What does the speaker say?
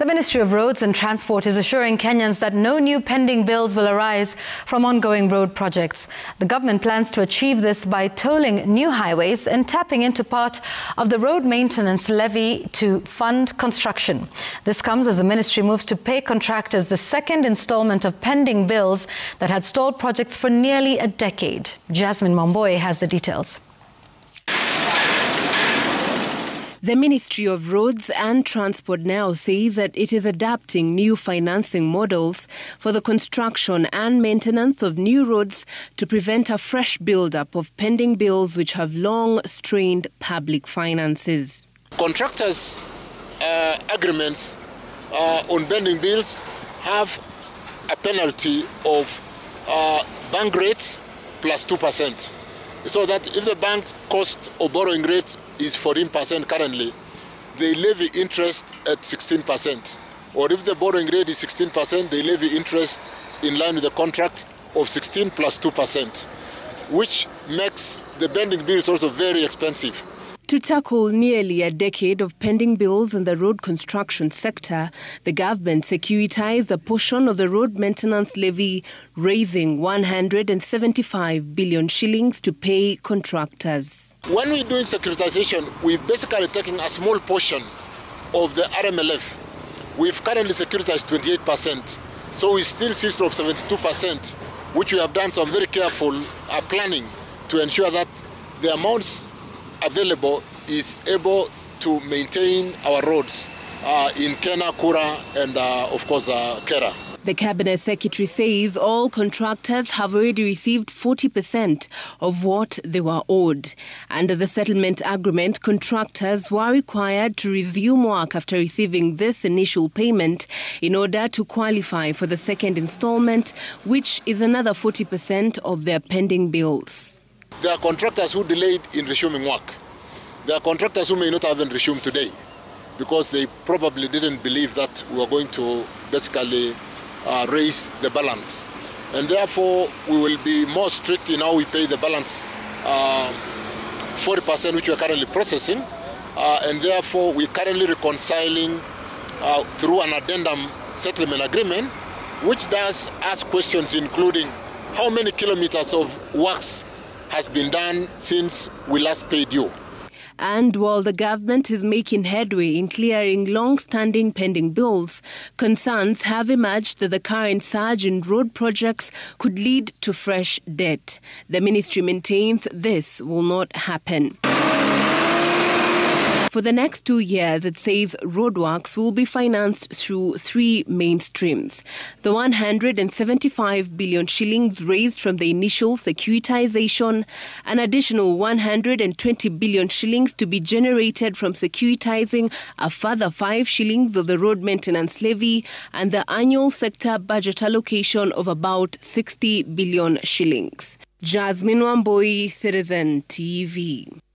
The Ministry of Roads and Transport is assuring Kenyans that no new pending bills will arise from ongoing road projects. The government plans to achieve this by tolling new highways and tapping into part of the road maintenance levy to fund construction. This comes as the ministry moves to pay contractors the second installment of pending bills that had stalled projects for nearly a decade. Jasmine Momboy has the details. The Ministry of Roads and Transport now says that it is adapting new financing models for the construction and maintenance of new roads to prevent a fresh build-up of pending bills which have long strained public finances. Contractors' agreements on pending bills have a penalty of bank rates plus 2%. So that if the bank cost of borrowing rate is 14% currently, they levy interest at 16%. Or if the borrowing rate is 16%, they levy interest in line with the contract of 16 plus 2%, which makes the pending bills also very expensive. To tackle nearly a decade of pending bills in the road construction sector, the government securitized a portion of the road maintenance levy, raising 175 billion shillings to pay contractors. When we're doing securitization, we're basically taking a small portion of the RMLF. We've currently securitized 28%, so we still consist of 72%, which we have done some very careful planning to ensure that the amounts available is able to maintain our roads in Kenya, Kura, and of course Kera. The Cabinet Secretary says all contractors have already received 40% of what they were owed. Under the settlement agreement, contractors were required to resume work after receiving this initial payment in order to qualify for the second installment, which is another 40% of their pending bills. There are contractors who delayed in resuming work. There are contractors who may not have resumed today because they probably didn't believe that we were going to basically raise the balance. And therefore, we will be more strict in how we pay the balance, 40% which we are currently processing. And therefore, we're currently reconciling through an addendum settlement agreement, which does ask questions including how many kilometers of works has been done since we last paid you. And while the government is making headway in clearing long-standing pending bills, concerns have emerged that the current surge in road projects could lead to fresh debt. The ministry maintains this will not happen. For the next 2 years, it says roadworks will be financed through three main streams. The 175 billion shillings raised from the initial securitization, an additional 120 billion shillings to be generated from securitizing a further 5 shillings of the road maintenance levy, and the annual sector budget allocation of about 60 billion shillings. Jasmine Momboy, Citizen TV.